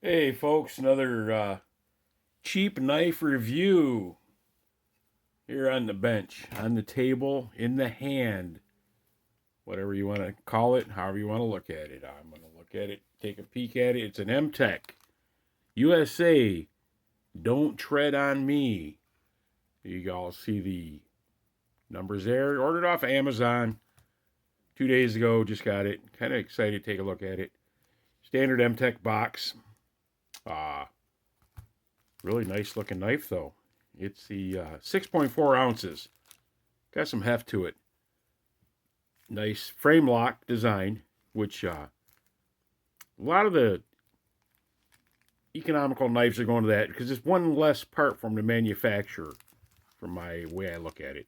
Hey folks, another cheap knife review here on the bench, on the table, in the hand, whatever you want to call it, however you want to look at it. I'm going to look at it, take a peek at it. It's an MTech USA. Don't tread on me. You all see the numbers there. Ordered off Amazon 2 days ago. Just got it. Kind of excited to take a look at it. Standard MTech box. Uh, Really nice looking knife though. It's the 6.4 ounces. Got some heft to it. Nice frame lock design, which a lot of the economical knives are going to that because it's one less part from the manufacturer, from my way I look at it.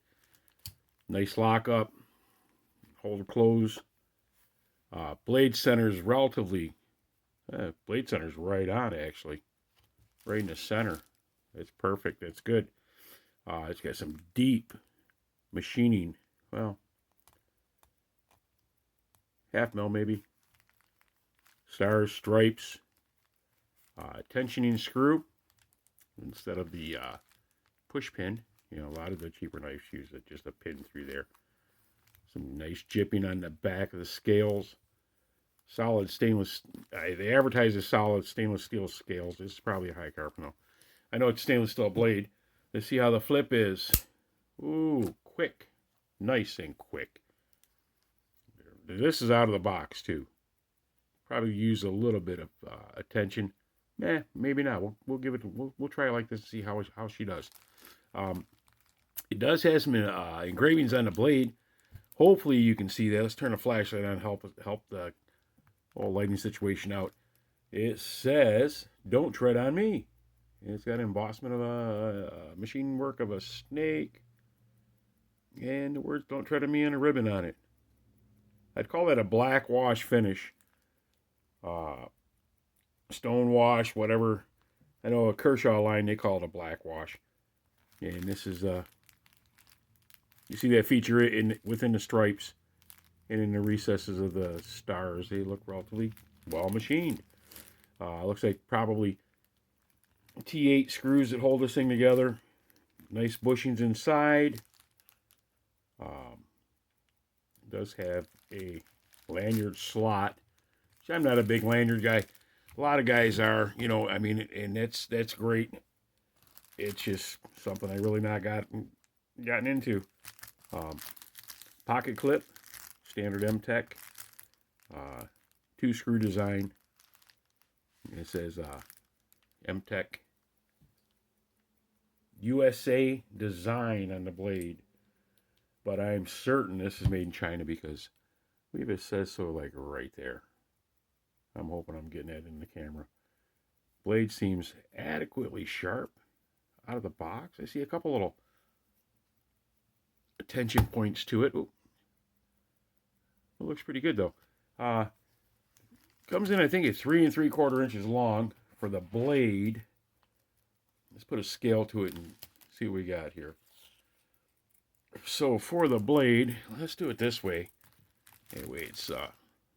Nice lockup, hold close. Blade center is relatively, blade center is right on actually, right in the center. It's perfect. It's good. It's got some deep machining. Well, half mil maybe. Stars, stripes, tensioning screw instead of the push pin. You know, a lot of the cheaper knives use it, just a pin through there. Some nice jipping on the back of the scales. Solid stainless. They advertise as solid stainless steel scales. This is probably a high carbon though. I know it's stainless steel blade. Let's see how the flip is. Ooh, quick. Nice and quick. This is out of the box too. Probably use a little bit of attention. Maybe not. We'll give it. We'll try it like this and see how she does. It does have some engravings on the blade. Hopefully you can see that. Let's turn the flashlight on. Help the whole lighting situation out. It says, "Don't tread on me." It's got an embossment of a machine work of a snake, and the words "Don't tread on me" and a ribbon on it. I'd call that a black wash finish. Stone wash, whatever. I know a Kershaw line, they call it a black wash. And this is, you see that feature within the stripes and in the recesses of the stars. They look relatively well machined. Looks like probably T8 screws that hold this thing together. Nice bushings inside. Does have a lanyard slot. I'm not a big lanyard guy. A lot of guys are, you know. I mean, and that's great. It's just something I really not gotten into. Pocket clip, standard MTech, 2 screw design. It says MTech USA design on the blade, but I'm certain this is made in China because I believe it says so like right there. I'm hoping I'm getting that in the camera. Blade seems adequately sharp out of the box. I see a couple little attention points to it. Ooh. It looks pretty good though. Comes in, I think, at 3 3/4 inches long for the blade. Let's put a scale to it and see what we got here. So for the blade, let's do it this way. Anyway, it's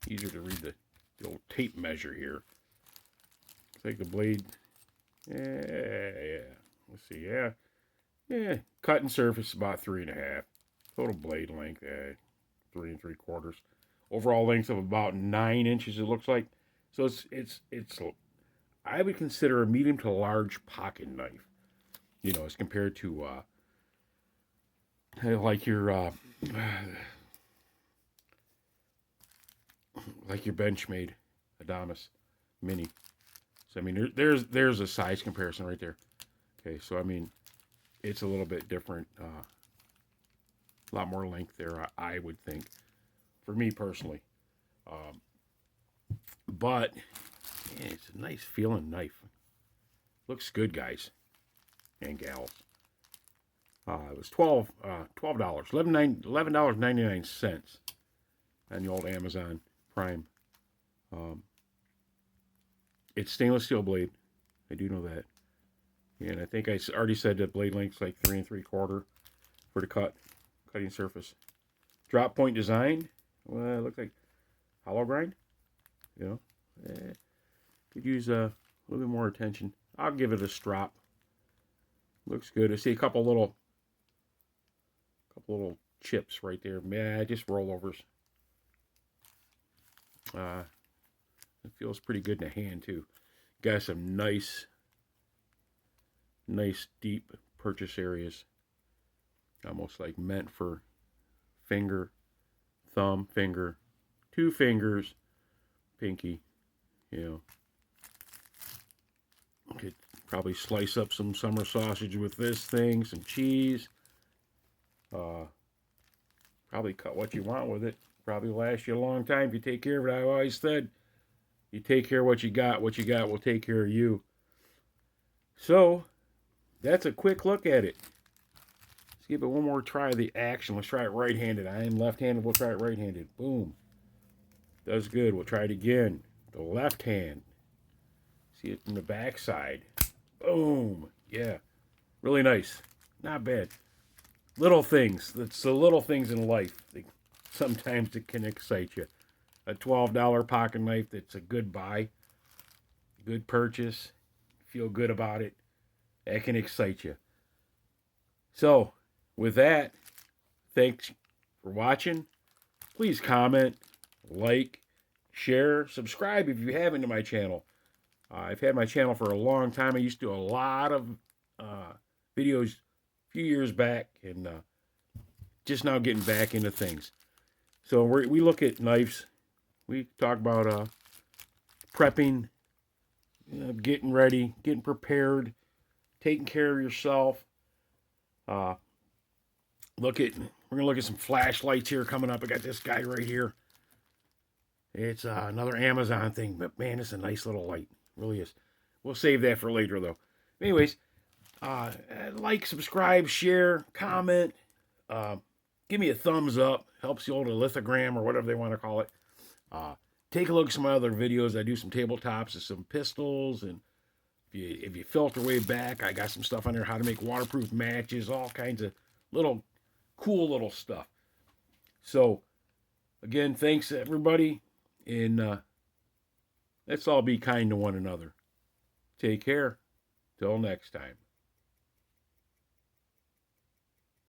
easier to read the old tape measure here. Take the blade. Yeah. Let's see. Yeah. Cutting surface about 3.5. Total blade length, 3 3/4. Overall length of about 9 inches. It looks like. So it's. I would consider a medium to large pocket knife. You know, as compared to like your like your Benchmade Adamas Mini. So I mean, there's a size comparison right there. Okay, so I mean, it's a little bit different. A lot more length there, I would think, for me personally. But man, it's a nice feeling knife. Looks good, guys and gals. It was $12, $11.99 on the old Amazon Prime. It's stainless steel blade. I do know that. And I think I already said that blade length's like 3 3/4 for the cutting surface. Drop point design. Well, it looks like hollow grind. You know, could use a A little bit more attention. I'll give it a strop. Looks good. I see a couple little chips right there. Man, just rollovers. It feels pretty good in the hand too. Got some nice deep purchase areas. Almost like meant for finger, thumb, finger, 2 fingers, pinky. You know, could probably slice up some summer sausage with this thing, some cheese. Probably cut what you want with it. Probably last you a long time if you take care of it. I always said, you take care of what you got will take care of you. So, that's a quick look at it. Let's give it one more try of the action. Let's try it right-handed. I am left-handed. We'll try it right-handed. Boom. Does good. We'll try it again. The left hand. See it from the back side. Boom. Yeah. Really nice. Not bad. Little things. It's the little things in life. Sometimes it can excite you. A $12 pocket knife that's a good buy. Good purchase. Feel good about it. That can excite you. So, with that, thanks for watching. Please comment, like, share, subscribe if you haven't to my channel. I've had my channel for a long time. I used to do a lot of videos a few years back, and just now getting back into things. So we look at knives. We talk about prepping, getting ready, getting prepared, taking care of yourself. We're gonna look at some flashlights here coming up. I got this guy right here. It's another Amazon thing, but man, it's a nice little light. It really is. We'll save that for later, though. Anyways, like, subscribe, share, comment. Give me a thumbs up. Helps you hold a lithogram or whatever they want to call it. Take a look at some other videos. I do some tabletops and some pistols, and if you filter way back, I got some stuff on there, how to make waterproof matches, all kinds of cool little stuff. So, again, thanks everybody, and let's all be kind to one another. Take care. Till next time.